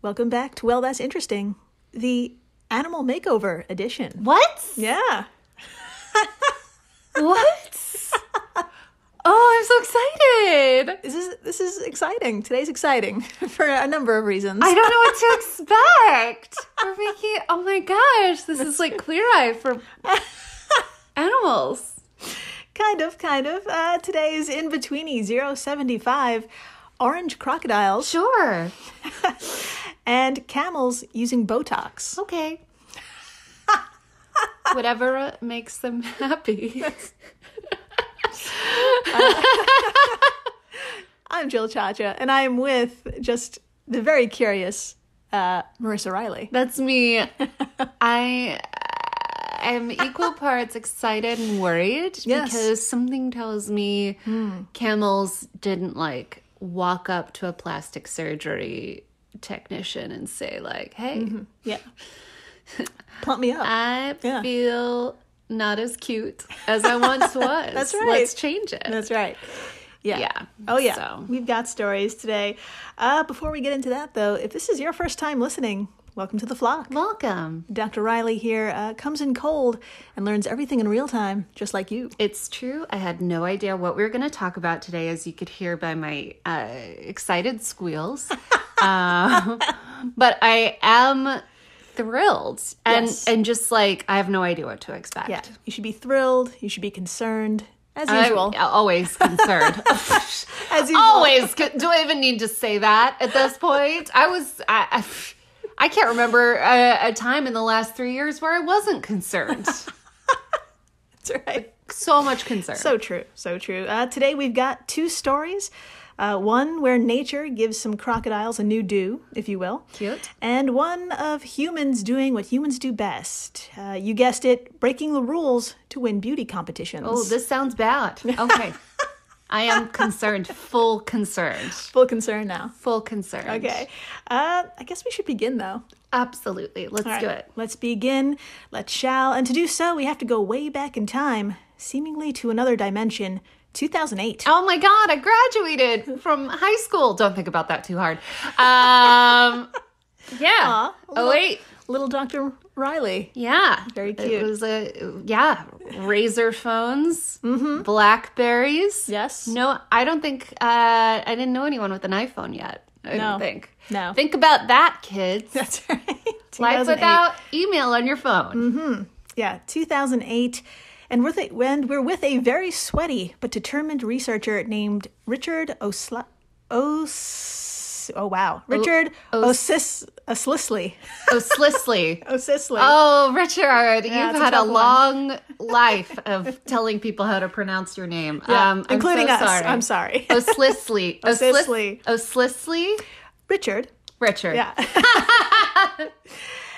Welcome back to Well, That's Interesting, the Animal Makeover edition. What? Yeah. What? Oh, I'm so excited. This is exciting. Today's exciting for a number of reasons. I don't know what to expect. We're making, oh my gosh, this is like Clear Eye for animals. Kind of. Today is In-Betweeni 075, orange crocodiles. Sure. And camels using Botox. Okay. Whatever makes them happy. I'm Jill Chacha, and I am with just the very curious Marisa Riley. That's me. I am equal parts excited and worried because something tells me camels didn't walk up to a plastic surgery technician and say hey, Plump me up. I feel not as cute as I once was. That's right. Let's change it. That's right. Yeah. Oh, yeah. So. We've got stories today. Before we get into that, though, if this is your first time listening, welcome to the flock. Welcome. Dr. Riley here comes in cold and learns everything in real time, just like you. It's true. I had no idea what we were going to talk about today, as you could hear by my excited squeals. But I am thrilled and just I have no idea what to expect. Yeah, you should be thrilled. You should be concerned, as usual. I'm always concerned. As usual. Always. Do I even need to say that at this point? I can't remember a time in the last 3 years where I wasn't concerned. That's right. So much concern. So true. Today we've got two stories. One where nature gives some crocodiles a new do, if you will. Cute. And one of humans doing what humans do best. You guessed it, breaking the rules to win beauty competitions. Oh, this sounds bad. Okay. I am concerned. Full concerned. Full concern now. Full concern. Okay. I guess we should begin, though. Absolutely. Let's do it. Let's begin. Let's shall. And to do so, we have to go way back in time, seemingly to another dimension, 2008. Oh my God, I graduated from high school. Don't think about that too hard. Yeah. Little Dr. Riley. Yeah. Very cute. It was razor phones, Blackberries. Yes. No, I don't think, I didn't know anyone with an iPhone yet. I don't think. No. Think about that, kids. That's right. Life without email on your phone. Mm-hmm. Yeah, 2008. And we're with a very sweaty but determined researcher named Richard Richard O'Slisley. Oh, Richard, you've had a long life of telling people how to pronounce your name. Yeah, including us. Sorry. I'm sorry. O'Slisley. Richard. Yeah.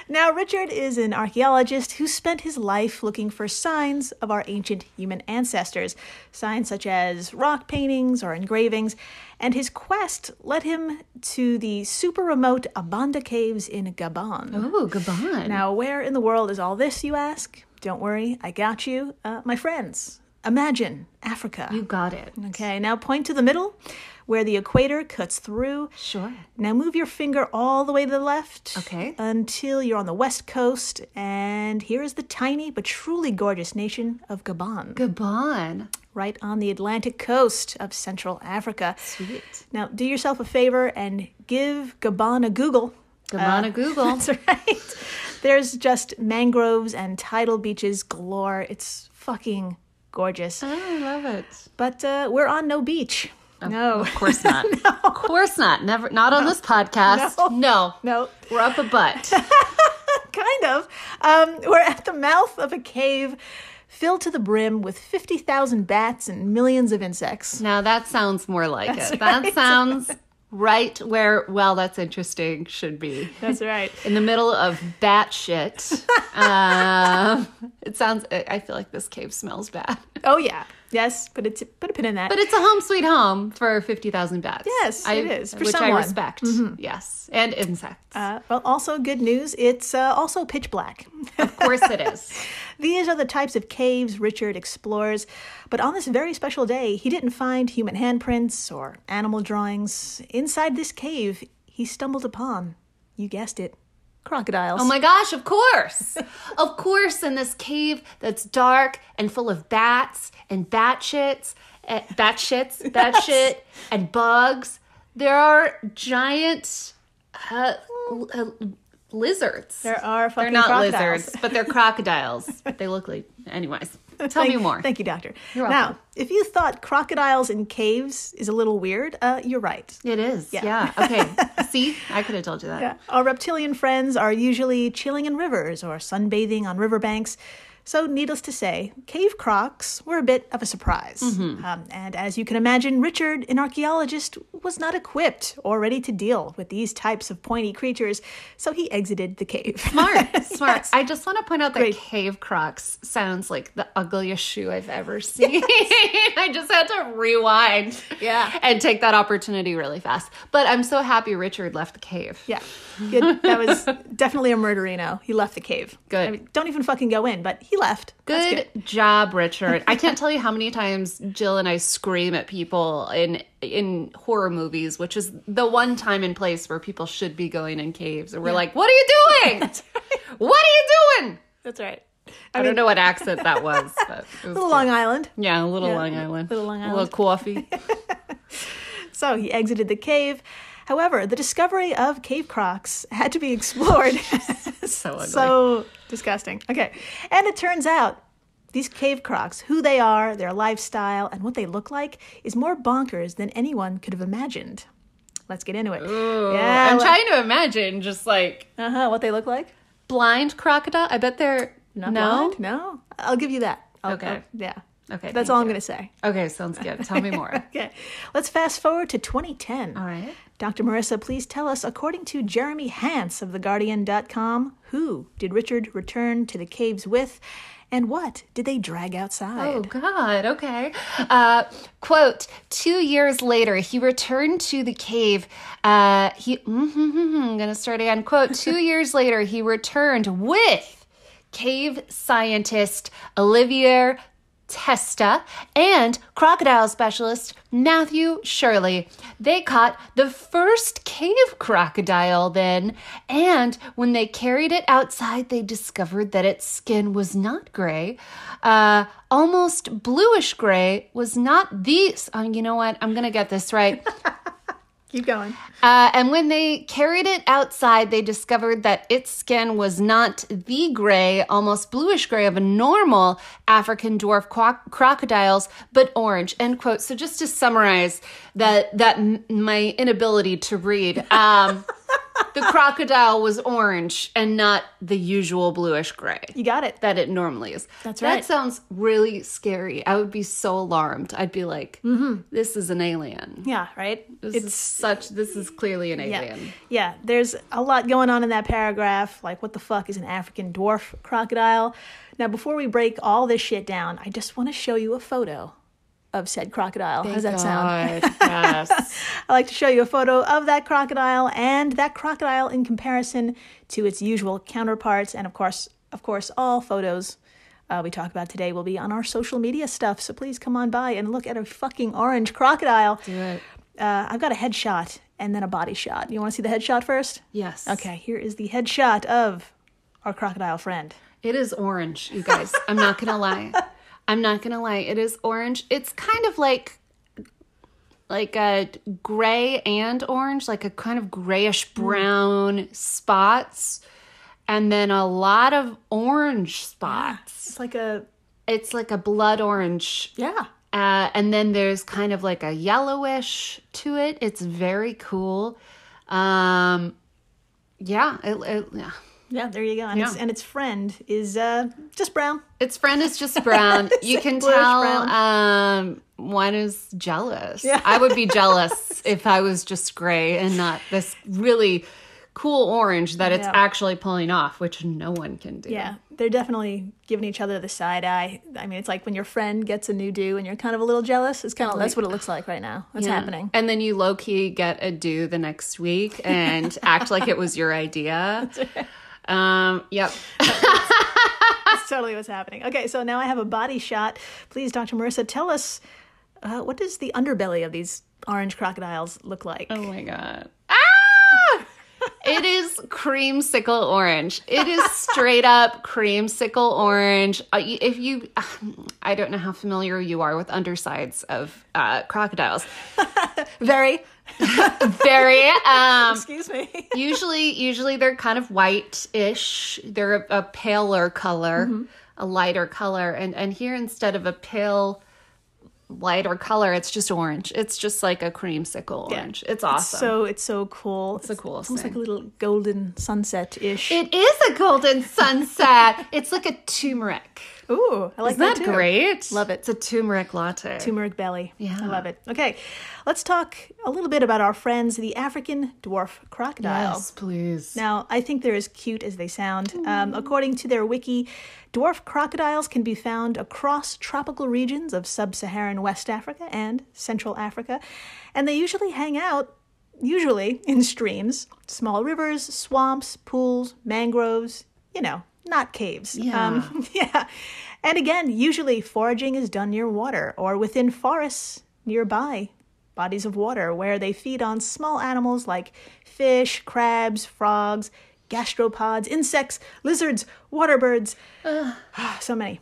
Now, Richard is an archaeologist who spent his life looking for signs of our ancient human ancestors, signs such as rock paintings or engravings, and his quest led him to the super remote Abanda Caves in Gabon. Oh, Gabon. Now, where in the world is all this, you ask? Don't worry, I got you. My friends, imagine Africa. You got it. Okay, now point to the middle, where the equator cuts through. Sure. Now move your finger all the way to the left. Okay. Until you're on the west coast. And here is the tiny but truly gorgeous nation of Gabon. Gabon. Right on the Atlantic coast of Central Africa. Sweet. Now do yourself a favor and give Gabon a Google. Gabon a Google. That's right. There's just mangroves and tidal beaches galore. It's fucking gorgeous. Oh, I love it. But we're on no beach. No. Of course not. No. Of course not. Never. Not on this podcast. No. We're up a butt. Kind of. We're at the mouth of a cave filled to the brim with 50,000 bats and millions of insects. Now that sounds more like That's it. Right. That sounds right where, well, that's interesting should be. That's right. In the middle of bat shit. It sounds, I feel like this cave smells bad. Oh, yeah. Yes, put a pin in that. But it's a home sweet home for 50,000 bats. Yes, it is. For which someone. I respect. Mm-hmm. Yes. And insects. Well, also good news, it's also pitch black. Of course it is. These are the types of caves Richard explores. But on this very special day, he didn't find human handprints or animal drawings. Inside this cave, he stumbled upon You guessed it. Crocodiles. Oh my gosh, of course. Of course, in this cave that's dark and full of bats and bat shit, and bugs, there are giant lizards. There are fucking They're not crocodiles. lizards, but they're crocodiles. But they look like... Anyways, tell me more. Thank you, doctor. You're welcome. Now, if you thought crocodiles in caves is a little weird, you're right. It is. Yeah. Okay. See? I could have told you that. Yeah. Our reptilian friends are usually chilling in rivers or sunbathing on riverbanks. So, needless to say, cave crocs were a bit of a surprise. And as you can imagine, Richard, an archaeologist, was not equipped or ready to deal with these types of pointy creatures, so he exited the cave. Smart. Yes. I just want to point out that cave crocs sounds like the ugliest shoe I've ever seen. I just had to rewind and take that opportunity really fast. But I'm so happy Richard left the cave. Yeah. Good. That was definitely a murderino. He left the cave. Good. I mean, don't even fucking go in, but he left. Good job, Richard. I can't tell you how many times Jill and I scream at people in horror movies, which is the one time and place where people should be going in caves. And we're like, what are you doing? That's right. What are you doing? That's right. I don't know what accent that was. But it was Little Long Island. Yeah, Little Long Island. Little Long Island. A little coffee. So he exited the cave. However, the discovery of cave crocs had to be explored. So ugly. So disgusting. Okay. And it turns out these cave crocs, who they are, their lifestyle, and what they look like is more bonkers than anyone could have imagined. Let's get into it. Ooh, yeah, I'm trying to imagine just like... what they look like? Blind crocodile? I bet they're... Not blind? No. I'll give you that. Okay. Yeah. Okay. That's all I'm going to say. Okay, sounds good. Tell me more. Okay. Let's fast forward to 2010. All right. Dr. Marisa, please tell us, according to Jeremy Hance of TheGuardian.com, who did Richard return to the caves with, and what did they drag outside? Oh, God. Okay. Quote, 2 years later, he returned to the cave. I'm going to start again. Quote, 2 years later, he returned with cave scientist Olivier Testa and crocodile specialist Matthew Shirley. They caught the first cave crocodile then, and when they carried it outside, they discovered that its skin was not gray. Almost bluish gray was not these. You know what? I'm going to get this right. Keep going. And when they carried it outside, they discovered that its skin was not the gray, almost bluish gray of a normal African dwarf crocodiles, but orange, end quote. So just to summarize my inability to read, the crocodile was orange and not the usual bluish gray. You got it. That it normally is. That's right. That sounds really scary. I would be so alarmed. I'd be like, this is an alien. Yeah, right? This is clearly an alien. Yeah, there's a lot going on in that paragraph. Like, what the fuck is an African dwarf crocodile? Now, before we break all this shit down, I just want to show you a photo of said crocodile. How does that sound? Yes. I like to show you a photo of that crocodile and that crocodile in comparison to its usual counterparts. And of course, all photos we talk about today will be on our social media stuff. So please come on by and look at a fucking orange crocodile. Do it. I've got a headshot and then a body shot. You want to see the headshot first? Yes. Okay, here is the headshot of our crocodile friend. It is orange, you guys. I'm not going to lie. It is orange. It's kind of like a gray and orange, like a kind of grayish brown spots, and then a lot of orange spots. Yeah, it's like a blood orange. Yeah. And then there's kind of like a yellowish to it. It's very cool. Yeah. Yeah, there you go. And its friend is just brown. Its friend is just brown. You can tell one is jealous. Yeah. I would be jealous if I was just gray and not this really cool orange that it's actually pulling off, which no one can do. Yeah, they're definitely giving each other the side eye. I mean, it's like when your friend gets a new do and you're kind of a little jealous. It's kind of that's what it looks like right now. That's happening. And then you low-key get a do the next week and act like it was your idea. That's right. Yep. That's totally what's happening. Okay, so now I have a body shot. Please, Dr. Marisa, tell us, what does the underbelly of these orange crocodiles look like? Oh my God. Ah! It is creamsicle orange. It is straight up creamsicle orange. If you, I don't know how familiar you are with undersides of crocodiles. Very. Very. Excuse me. Usually they're kind of white-ish. They're a paler color, a lighter color. And here, instead of a pale lighter color, it's just orange. It's just like a creamsicle orange. It's awesome. It's so cool. It's the coolest thing. It's almost like a little golden sunset-ish. It is a golden sunset. It's like a turmeric. Ooh, I like that too. Isn't that great? Love it. It's a turmeric latte. Turmeric belly. Yeah. I love it. Okay, let's talk a little bit about our friends, the African dwarf crocodile. Yes, please. Now, I think they're as cute as they sound. According to their wiki, dwarf crocodiles can be found across tropical regions of sub-Saharan West Africa and Central Africa, and they usually hang out in streams, small rivers, swamps, pools, mangroves, not caves. Yeah. Yeah. And again, usually foraging is done near water or within forests nearby bodies of water where they feed on small animals like fish, crabs, frogs, gastropods, insects, lizards, water birds. So many.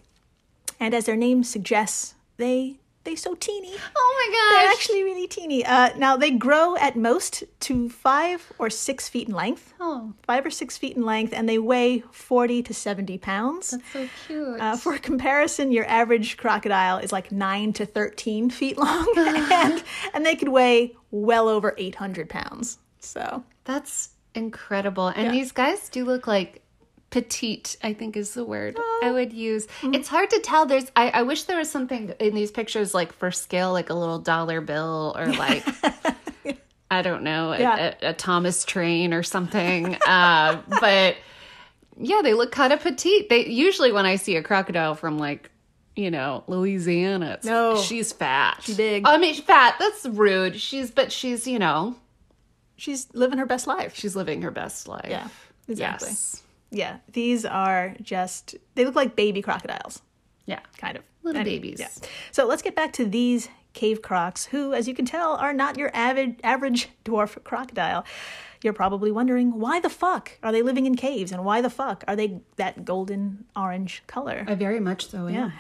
And as their name suggests, they're so teeny. Oh my gosh. They're actually really teeny. Now, they grow at most to 5 or 6 feet in length. Oh. 5 or 6 feet in length, and they weigh 40 to 70 pounds. That's so cute. For comparison, your average crocodile is like 9 to 13 feet long, and they could weigh well over 800 pounds. So that's incredible. And these guys do look like petite, I think is the word I would use. It's hard to tell. I wish there was something in these pictures like for scale, like a little dollar bill or like, I don't know, a Thomas train or something. But yeah, they look kind of petite. They usually, when I see a crocodile from like, Louisiana, she's fat. She's big. I mean, fat, that's rude. She's she's living her best life. She's living her best life. Yeah, exactly. Yes. Yeah, these are they look like baby crocodiles. Yeah. Kind of. Little babies. Yeah. So let's get back to these cave crocs, who, as you can tell, are not your average dwarf crocodile. You're probably wondering, why the fuck are they living in caves? And why the fuck are they that golden orange color? Very much so, yeah.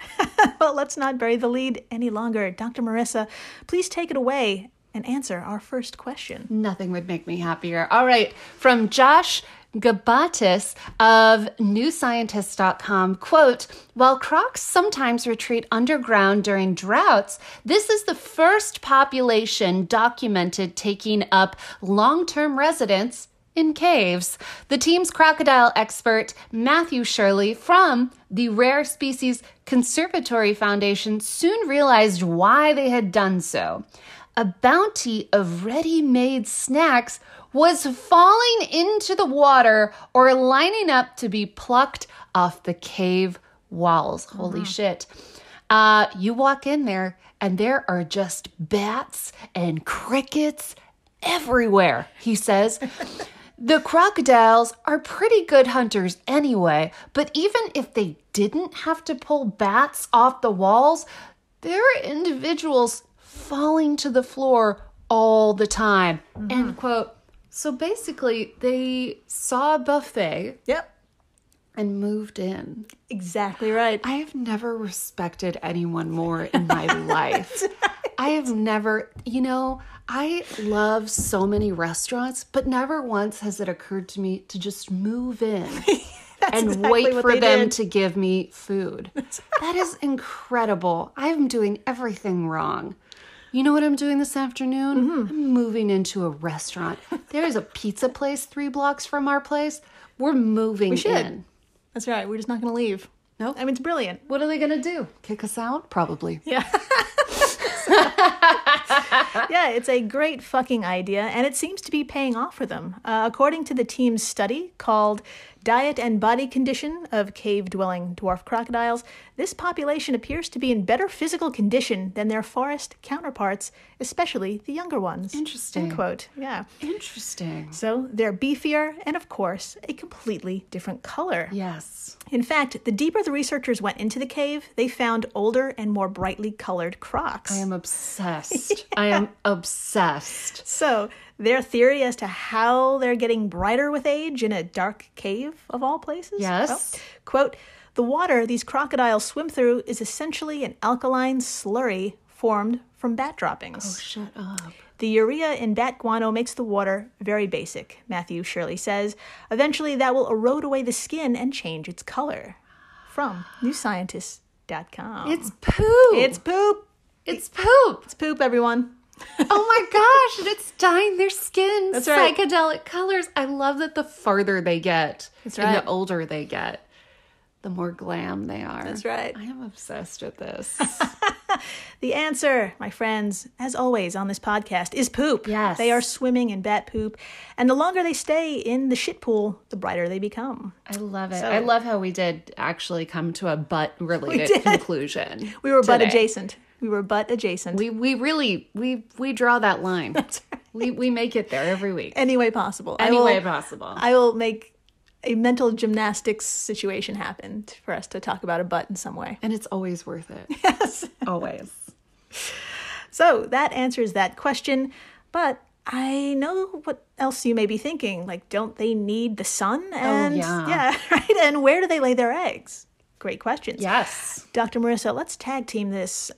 Well, let's not bury the lead any longer. Dr. Marisa, please take it away and answer our first question. Nothing would make me happier. All right. From Josh Gabatis of newscientist.com, quote, while crocs sometimes retreat underground during droughts, this is the first population documented taking up long-term residence in caves. The team's crocodile expert, Matthew Shirley, from the Rare Species Conservatory Foundation, soon realized why they had done so. A bounty of ready-made snacks was falling into the water or lining up to be plucked off the cave walls. Holy shit. You walk in there and there are just bats and crickets everywhere, he says. The crocodiles are pretty good hunters anyway, but even if they didn't have to pull bats off the walls, there are individuals falling to the floor all the time. End quote. So basically, they saw a buffet. Yep. And moved in. Exactly right. I have never respected anyone more in my life. Right. I have never, I love so many restaurants, but never once has it occurred to me to just move in and exactly wait for them to give me food. That is incredible. I am doing everything wrong. You know what I'm doing this afternoon? I'm moving into a restaurant. There is a pizza place 3 blocks from our place. We're moving in. That's right. We're just not going to leave. Nope. I mean, it's brilliant. What are they going to do? Kick us out? Probably. Yeah. Yeah, it's a great fucking idea, and it seems to be paying off for them. According to the team's study called Diet and Body Condition of Cave-Dwelling Dwarf Crocodiles, this population appears to be in better physical condition than their forest counterparts, especially the younger ones. Interesting. End quote. Yeah. Interesting. So they're beefier and, of course, a completely different color. Yes. In fact, the deeper the researchers went into the cave, they found older and more brightly colored crocs. I am obsessed. Yeah. I am obsessed. So Their theory as to how they're getting brighter with age in a dark cave of all places? Yes. Well, quote, the water these crocodiles swim through is essentially an alkaline slurry formed from bat droppings. Oh, shut up. The urea in bat guano makes the water very basic, Matthew Shirley says. Eventually, that will erode away the skin and change its color. From newscientist.com. It's poop. It's poop. It's poop. It's poop, everyone. Oh my gosh, and it's dyeing their skin. That's right. Psychedelic colors. I love that the farther they get, That's and right. the older they get, the more glam they are. That's right. I am obsessed with this. The answer, my friends, as always on this podcast, is poop. Yes. They are swimming in bat poop. And the longer they stay in the shit pool, the brighter they become. I love it. So- I love how we did actually come to a butt-related conclusion. We were butt today. adjacent. We were butt adjacent. We really draw that line. That's right. We make it there every week. Any way possible. Any way possible. I will make a mental gymnastics situation happen for us to talk about a butt in some way. And it's always worth it. Yes. Always. So that answers that question. But I know what else you may be thinking. Like, don't they need the sun? And yeah. Right. And where do they lay their eggs? Great questions. Yes. Dr. Marisa, let's tag team this.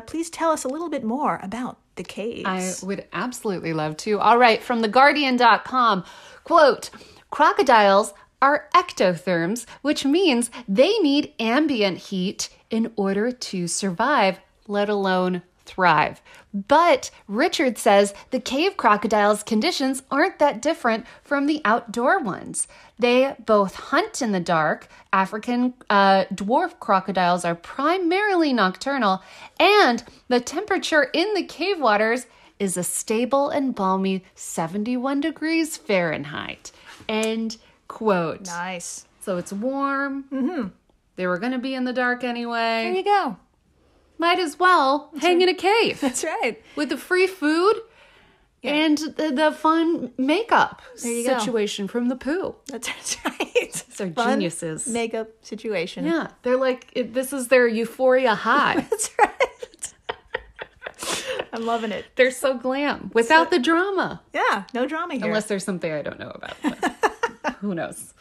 Please tell us a little bit more about the caves. I would absolutely love to. All right, from theguardian.com, quote, crocodiles are ectotherms, which means they need ambient heat in order to survive, let alone thrive. But Richard says the cave crocodiles' conditions aren't that different from the outdoor ones. They both hunt in the dark. African dwarf crocodiles are primarily nocturnal, and the temperature in the cave waters is a stable and balmy 71 degrees Fahrenheit. End quote. Nice. So it's warm. Mm-hmm. They were going to be in the dark anyway. There you go. Might as well hang in a cave. That's right. With the free food and the fun makeup you go. situation from the poo. That's right. They're Fun geniuses. makeup situation. Yeah, they're like, this is their euphoria high. That's right. I'm loving it. They're so glam without the drama. Yeah, no drama here. Unless there's something I don't know about. But who knows?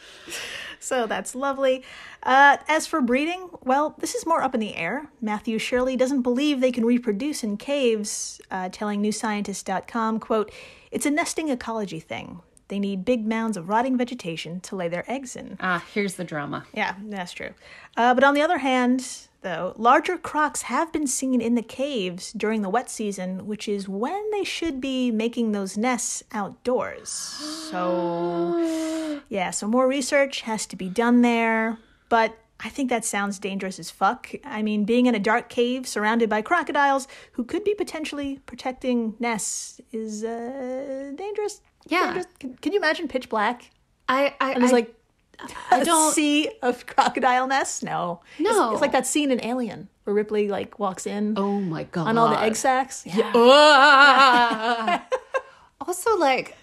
So that's lovely. As for breeding, well, this is more up in the air. Matthew Shirley doesn't believe they can reproduce in caves, telling newscientist.com, quote, it's a nesting ecology thing. They need big mounds of rotting vegetation to lay their eggs in. Here's the drama. Yeah, that's true. But on the other hand, though, larger crocs have been seen in the caves during the wet season, which is when they should be making those nests outdoors. So, yeah, so more research has to be done there. But I think that sounds dangerous as fuck. I mean, being in a dark cave surrounded by crocodiles who could be potentially protecting nests is dangerous. Yeah. Dangerous. Can you imagine pitch black? I A sea of crocodile nests? No. No. It's like that scene in Alien where Ripley like walks in Oh my God. on all the egg sacs. Yeah. Also, like,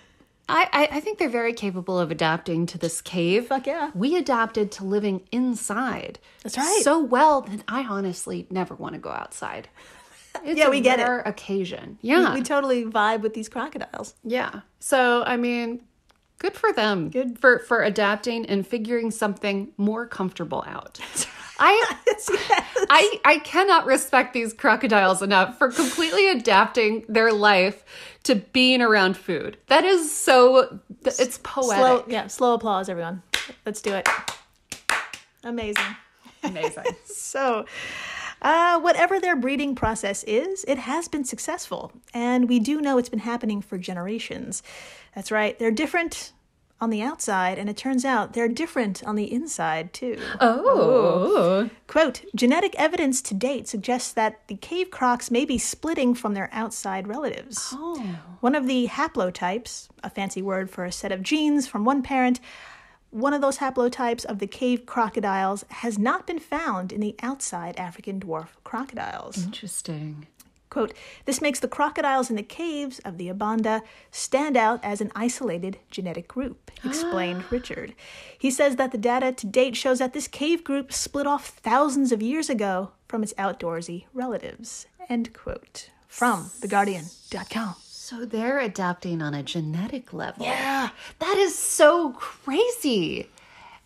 I think they're very capable of adapting to this cave. Fuck yeah. We adapted to living inside. That's right. So well that I honestly never want to go outside. It's Yeah, we get it. a rare occasion. Yeah. We totally vibe with these crocodiles. Yeah. So, I mean, good for them. Good. For adapting and figuring something more comfortable out. I cannot respect these crocodiles enough for completely adapting their life to being around food. That is so, it's poetic. Slow applause, everyone. Let's do it. Amazing. Amazing. So, whatever their breeding process is, it has been successful. And we do know it's been happening for generations. That's right. They're different on the outside, and it turns out they're different on the inside, too. Oh. Quote, genetic evidence to date suggests that the cave crocs may be splitting from their outside relatives. Oh. One of the haplotypes, a fancy word for a set of genes from one parent, one of those haplotypes of the cave crocodiles has not been found in the outside African dwarf crocodiles. Interesting. Quote, this makes the crocodiles in the caves of the Abanda stand out as an isolated genetic group, explained Richard. He says that the data to date shows that this cave group split off thousands of years ago from its outdoorsy relatives. End quote. From theguardian.com. So they're adapting on a genetic level. Yeah. That is so crazy.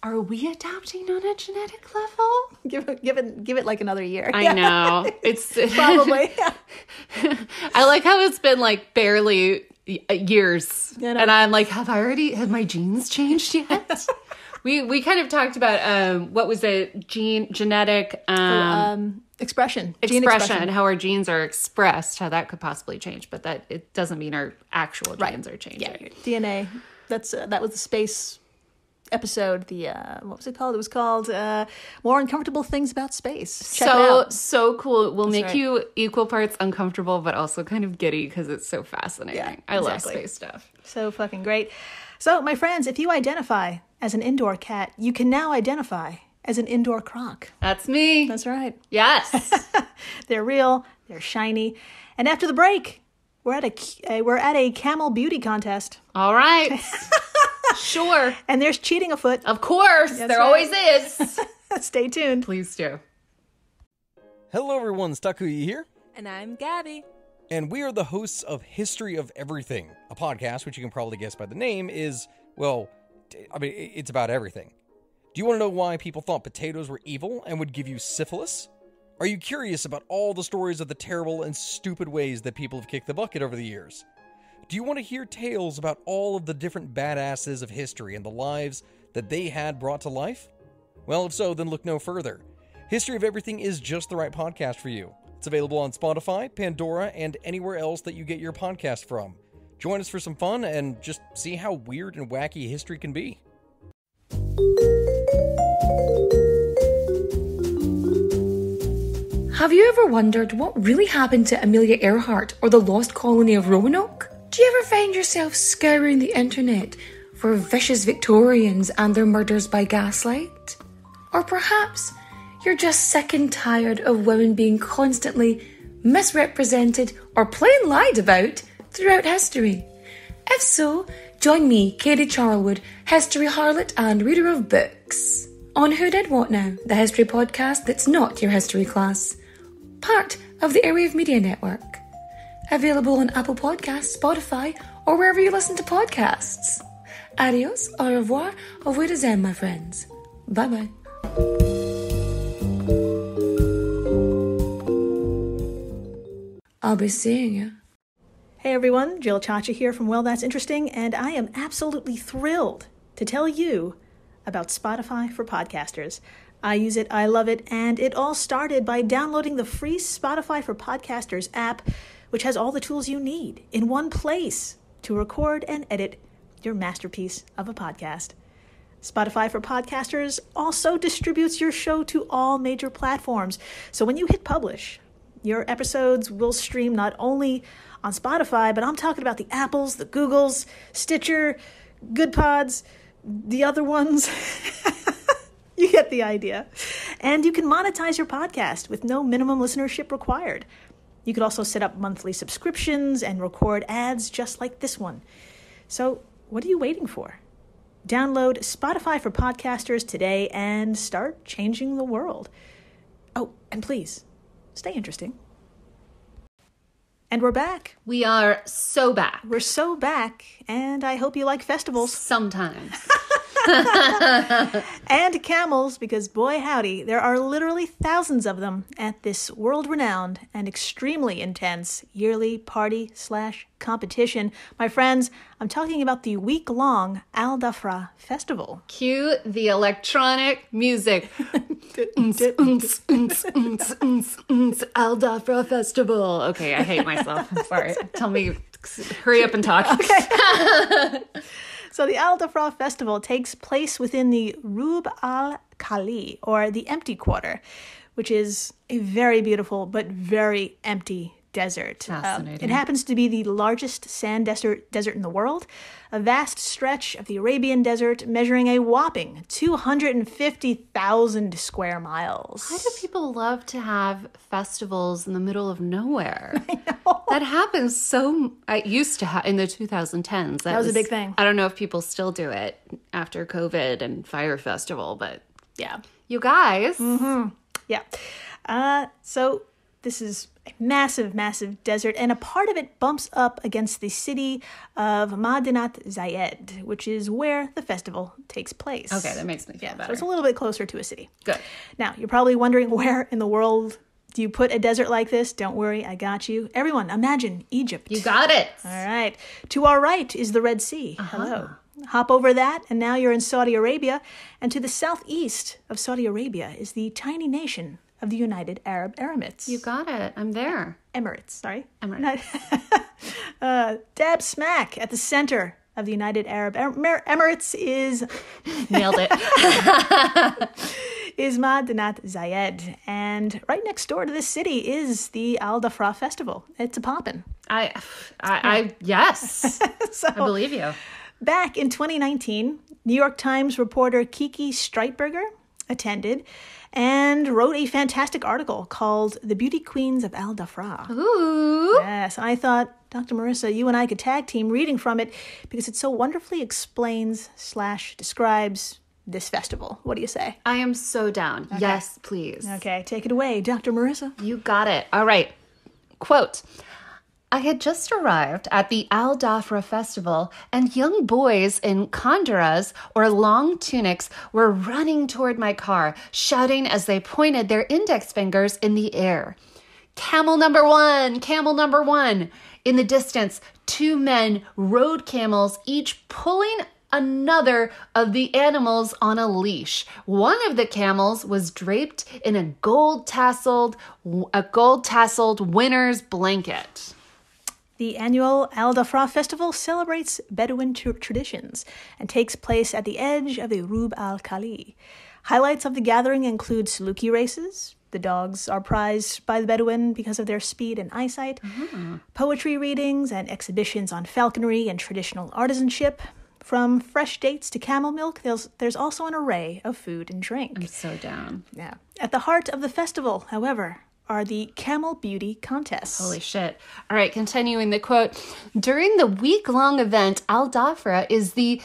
Are we adapting on a genetic level? Give it like another year. I know. It's Probably. I like how it's been like barely years. You know. And I'm like, have my genes changed yet? We kind of talked about what was it? Genetic Expression. Gene expression, how our genes are expressed, how that could possibly change, but that it doesn't mean our actual genes are changing. Yeah, DNA. That was the space episode. The what was it called? It was called More Uncomfortable Things About Space. Check it out. So cool. It will make right. you equal parts uncomfortable, but also kind of giddy because it's so fascinating. Yeah, I love exactly. space stuff. So fucking great. So, my friends, if you identify as an indoor cat, you can now identify as an indoor croc. That's me. That's right. Yes. They're real. They're shiny. And after the break, we're at a camel beauty contest. All right. Sure. And there's cheating afoot. Of course. That's there right. always is. Stay tuned. Please do. Hello everyone, Stakuyi here. And I'm Gabby. And we are the hosts of History of Everything, a podcast which you can probably guess by the name is, well, I mean, it's about everything. Do you want to know why people thought potatoes were evil and would give you syphilis? Are you curious about all the stories of the terrible and stupid ways that people have kicked the bucket over the years? Do you want to hear tales about all of the different badasses of history and the lives that they had brought to life? Well, if so, then look no further. History of Everything is just the right podcast for you. It's available on Spotify, Pandora, and anywhere else that you get your podcast from. Join us for some fun and just see how weird and wacky history can be. Have you ever wondered what really happened to Amelia Earhart or the lost colony of Roanoke? Do you ever find yourself scouring the internet for vicious Victorians and their murders by gaslight? Or perhaps you're just sick and tired of women being constantly misrepresented or plain lied about throughout history? If so, join me, Katie Charlwood, history harlot and reader of books, on Who Did What Now, the history podcast that's not your history class. Part of the Airwave Media Network. Available on Apple Podcasts, Spotify, or wherever you listen to podcasts. Adios, au revoir, auf Wiedersehen, my friends. Bye-bye. I'll be seeing you. Hey everyone, Jill Chacha here from Well That's Interesting, and I am absolutely thrilled to tell you about Spotify for podcasters. I use it, I love it, and it all started by downloading the free Spotify for Podcasters app, which has all the tools you need in one place to record and edit your masterpiece of a podcast. Spotify for Podcasters also distributes your show to all major platforms, so when you hit publish, your episodes will stream not only on Spotify, but I'm talking about the Apples, the Googles, Stitcher, Good Pods, the other ones. You get the idea. And you can monetize your podcast with no minimum listenership required. You could also set up monthly subscriptions and record ads just like this one. So what are you waiting for? Download Spotify for Podcasters today and start changing the world. Oh, and please, stay interesting. And we're back. We are so back. We're so back, and I hope you like festivals. Sometimes. And camels, because boy howdy, there are literally thousands of them at this world-renowned and extremely intense yearly party/competition. My friends, I'm talking about the week-long Al Dafra Festival. Cue the electronic music. Al Dafra Festival. Okay, I hate myself. I'm sorry. Tell me, hurry up and talk. Okay. So the Al Dafra Festival takes place within the Rub al-Khali, or the Empty Quarter, which is a very beautiful but very empty desert. Fascinating. It happens to be the largest sand desert in the world, a vast stretch of the Arabian Desert measuring a whopping 250,000 square miles. Why do people love to have festivals in the middle of nowhere? I know. That happens so... It used to in the 2010s. That was a big thing. I don't know if people still do it after COVID and Fire Festival, but Yeah. you guys... Yeah. So This is a massive, massive desert, and a part of it bumps up against the city of Madinat Zayed, which is where the festival takes place. Okay, that makes me feel better. So it's a little bit closer to a city. Good. Now, you're probably wondering, where in the world do you put a desert like this? Don't worry, I got you. Everyone, imagine Egypt. You got it. All right. To our right is the Red Sea. Hello. Hop over that, and now you're in Saudi Arabia. And to the southeast of Saudi Arabia is the tiny nation of the United Arab Emirates. You got it. I'm there. Emirates, sorry. Emirates. Dab smack at the center of the United Arab Emirates is... Nailed it. is Madinat Zayed. And right next door to this city is the Al Dhafra Festival. It's a poppin'. Yes. So, I believe you. Back in 2019, New York Times reporter Kiki Streitberger attended and wrote a fantastic article called The Beauty Queens of Al Dhafra. Ooh. Yes, I thought, Dr. Marisa, you and I could tag team reading from it because it so wonderfully explains/describes this festival. What do you say? I am so down. Okay. Yes, please. Okay, take it away, Dr. Marisa. You got it. All right. Quote, I had just arrived at the Al Dhafra festival, and young boys in khandaras, or long tunics, were running toward my car, shouting as they pointed their index fingers in the air. Camel number one! Camel number one! In the distance, two men rode camels, each pulling another of the animals on a leash. One of the camels was draped in a gold-tasseled winner's blanket. The annual Al Dhafra festival celebrates Bedouin traditions and takes place at the edge of the Rub al-Khali. Highlights of the gathering include Saluki races. The dogs are prized by the Bedouin because of their speed and eyesight. Poetry readings and exhibitions on falconry and traditional artisanship. From fresh dates to camel milk, there's also an array of food and drink. I'm so down. Yeah. At the heart of the festival, however, are the camel beauty contests. Holy shit. All right, continuing the quote. During the week-long event, Al Dhafra is the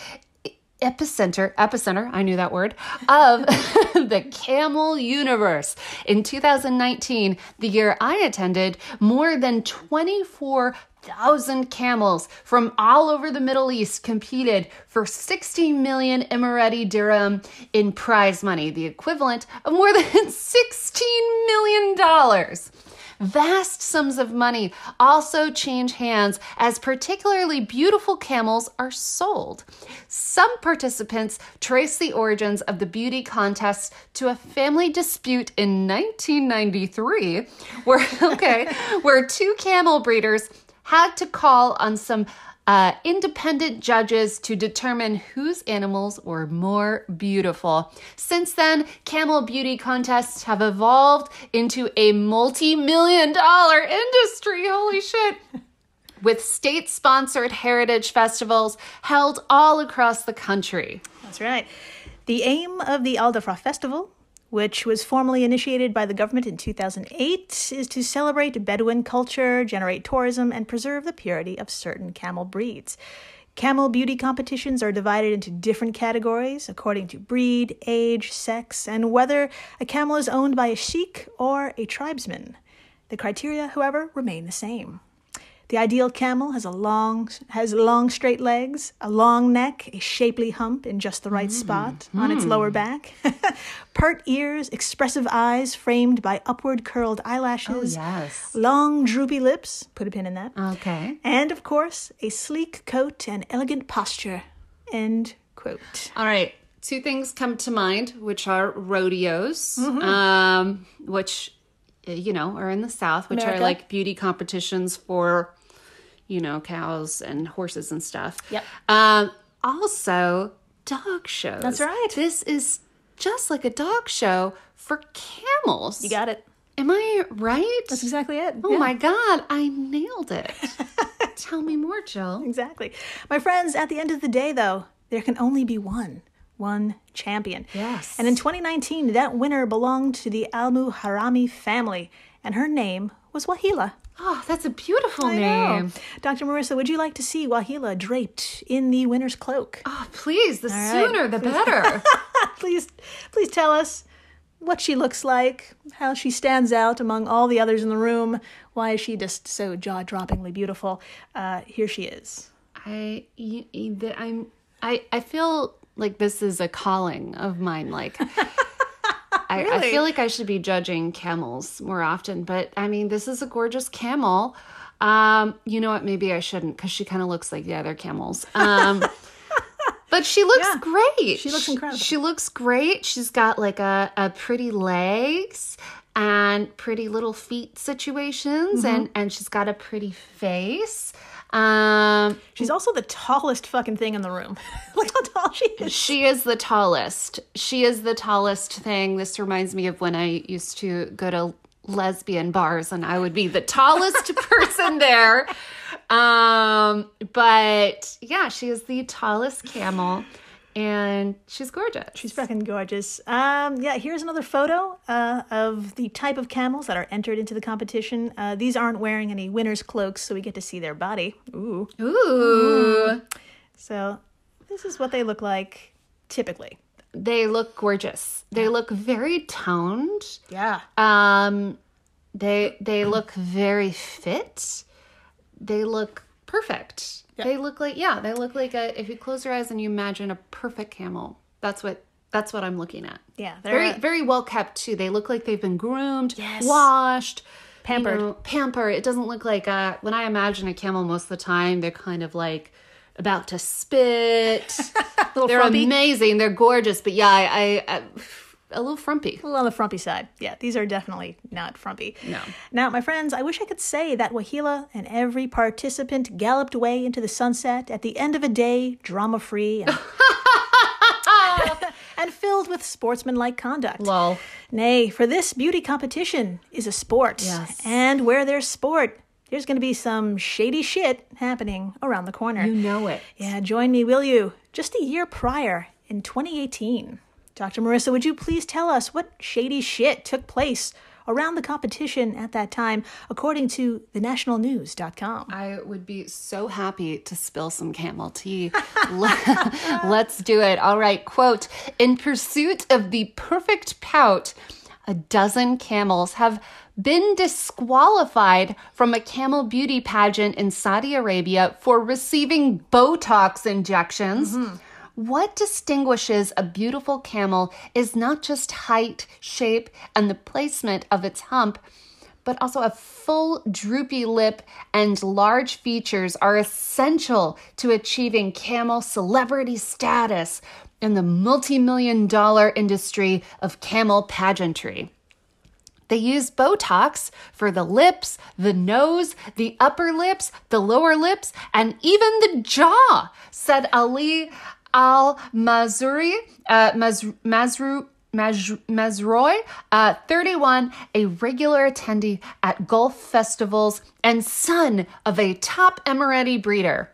epicenter, I knew that word, of the camel universe. In 2019, the year I attended, more than 24,000 camels from all over the Middle East competed for 60 million Emirati dirham in prize money, the equivalent of more than $16 million. Vast sums of money also change hands as particularly beautiful camels are sold. Some participants trace the origins of the beauty contest to a family dispute in 1993 where two camel breeders had to call on some independent judges to determine whose animals were more beautiful. Since then, camel beauty contests have evolved into a multi-million-dollar industry. Holy shit. With state-sponsored heritage festivals held all across the country. That's right. The aim of the Al Dhafra Festival, which was formally initiated by the government in 2008, is to celebrate Bedouin culture, generate tourism, and preserve the purity of certain camel breeds. Camel beauty competitions are divided into different categories according to breed, age, sex, and whether a camel is owned by a sheikh or a tribesman. The criteria, however, remain the same. The ideal camel has long straight legs, a long neck, a shapely hump in just the right spot on its lower back, pert ears, expressive eyes framed by upward curled eyelashes, long droopy lips, put a pin in that, and of course, a sleek coat and elegant posture, end quote. All right, two things come to mind, which are rodeos, which, are in the South, which are like beauty competitions for cows and horses and stuff. Yep. Also, dog shows. That's right. This is just like a dog show for camels. You got it. Am I right? That's exactly it. Oh my God, I nailed it. Tell me more, Jill. Exactly. My friends, at the end of the day, though, there can only be one champion. Yes. And in 2019, that winner belonged to the Al-Muharrami family, and her name was Wahila. Oh, that's a beautiful name. Know. Dr. Marisa, would you like to see Wahila draped in the winner's cloak? Oh, please. The sooner, the better. Please tell us, what she looks like, how she stands out among all the others in the room. Why is she just so jaw-droppingly beautiful? Here she is. I feel like this is a calling of mine. Like, I feel like I should be judging camels more often, but I mean, this is a gorgeous camel. You know what? Maybe I shouldn't, because she kind of looks like the other camels. But she looks great. She looks incredible. She looks great. She's got like a pretty legs and pretty little feet situations, and she's got a pretty face. She's also the tallest fucking thing in the room. Look how tall she is. She is the tallest. She is the tallest thing. This reminds me of when I used to go to lesbian bars and I would be the tallest person there. But yeah, she is the tallest camel and she's gorgeous. She's fucking gorgeous. Here's another photo of the type of camels that are entered into the competition. These aren't wearing any winner's cloaks, so we get to see their body. Ooh. So this is what they look like typically. They look gorgeous. They look very toned. Yeah. They look very fit. They look perfect. Yeah. They look like if you close your eyes and you imagine a perfect camel. That's what I'm looking at. Yeah, they're very well kept too. They look like they've been groomed, Yes. washed, Pampered. Pampered. It doesn't look like when I imagine a camel most of the time, they're kind of like about to spit. They're frumpy. amazing. They're gorgeous, but yeah, I a little frumpy. A little on the frumpy side. Yeah, these are definitely not frumpy. No. Now, my friends, I wish I could say that Wahila and every participant galloped away into the sunset at the end of a day, drama-free and, and filled with sportsmanlike conduct. Lol. Nay, for this beauty competition is a sport. Yes. And where there's sport, there's going to be some shady shit happening around the corner. You know it. Yeah, join me, will you? Just a year prior, in 2018, Dr. Marisa, would you please tell us what shady shit took place around the competition at that time, according to thenationalnews.com? I would be so happy to spill some camel tea. Let's do it. All right. Quote, in pursuit of the perfect pout, a dozen camels have been disqualified from a camel beauty pageant in Saudi Arabia for receiving Botox injections. What distinguishes a beautiful camel is not just height, shape, and the placement of its hump, but also a full droopy lip and large features are essential to achieving camel celebrity status in the multi-million-dollar industry of camel pageantry. They use Botox for the lips, the nose, the upper lips, the lower lips, and even the jaw, said Ali Al-Mazroui, 31, a regular attendee at golf festivals and son of a top Emirati breeder.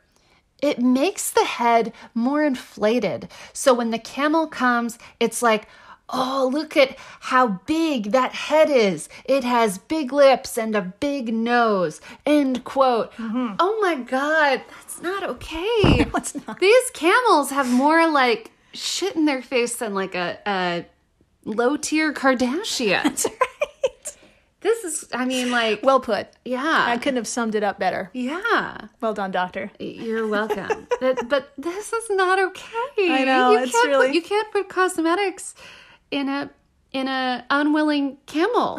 It makes the head more inflated. So when the camel comes, it's like, oh, look at how big that head is. It has big lips and a big nose. End quote. Oh my God, that's not okay. No, it's not. These camels have more like shit in their face than like a low-tier Kardashian. That's right. This is, I mean, like... Well put. Yeah. I couldn't have summed it up better. Yeah. Well done, doctor. You're welcome. but this is not okay. I know, You can't put cosmetics in a unwilling camel.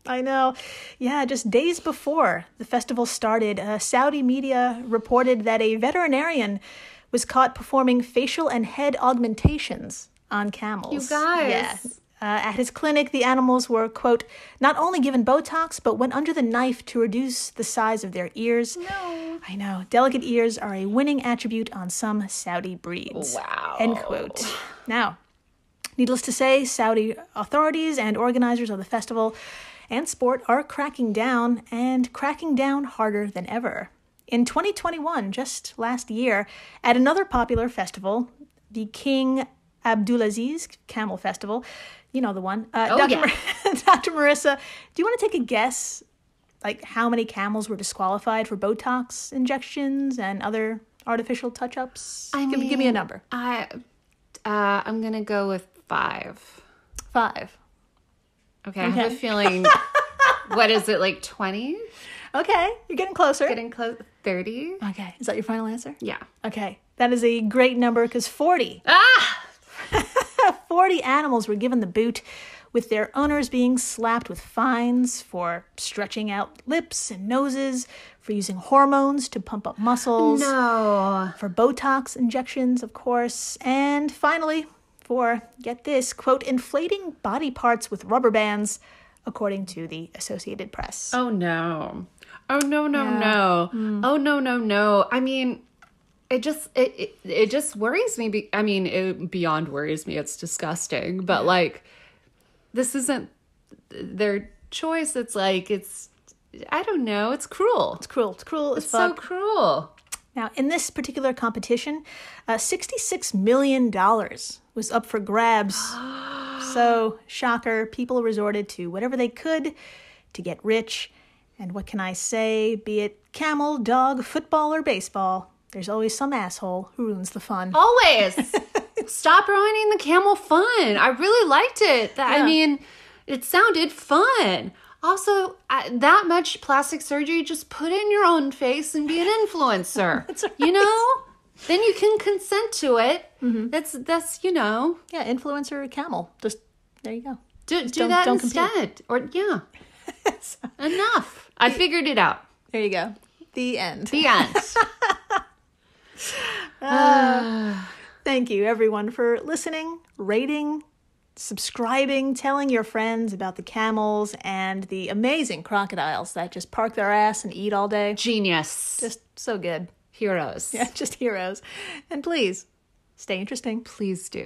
I know. Yeah, just days before the festival started, Saudi media reported that a veterinarian was caught performing facial and head augmentations on camels. You guys. Yeah. At his clinic, the animals were, quote, not only given Botox, but went under the knife to reduce the size of their ears. No. I know. Delicate ears are a winning attribute on some Saudi breeds. Wow. End quote. Now, needless to say, Saudi authorities and organizers of the festival and sport are cracking down harder than ever. In 2021, just last year, at another popular festival, the King Abdulaziz Camel Festival, you know the one. Dr. Marisa, do you want to take a guess, like how many camels were disqualified for Botox injections and other artificial touch-ups? Give me a number. I'm gonna go with 5. 5. Okay, I have a feeling, what is it, like 20? Okay, you're getting closer. Getting close, 30? Okay, is that your final answer? Yeah. Okay, that is a great number because 40. 40 animals were given the boot, with their owners being slapped with fines for stretching out lips and noses, for using hormones to pump up muscles, for Botox injections, of course, and finally, for, get this, quote, inflating body parts with rubber bands, according to the Associated Press. Oh, no. Oh, no. Oh, no. I mean, it just worries me. It beyond worries me. It's disgusting. But, like, this isn't their choice. It's like, I don't know. It's cruel. It's cruel. It's cruel as It's fuck. so cruel. Now, in this particular competition, $66 million was up for grabs. So, shocker, people resorted to whatever they could to get rich. And what can I say? Be it camel, dog, football, or baseball, there's always some asshole who ruins the fun. Always. Stop ruining the camel fun. I really liked it. I mean, it sounded fun. Also, that much plastic surgery, just put in your own face and be an influencer. That's right. You know? Then you can consent to it. Mm-hmm. That's Yeah, influencer camel. Just, there you go. Do that instead. Compete. Or, enough. I figured it out. There you go. The end. The end. Thank you, everyone, for listening, rating, subscribing, telling your friends about the camels and the amazing crocodiles that just park their ass and eat all day. Genius. Just so good. Heroes. Yeah, just heroes. And please, stay interesting. Please do.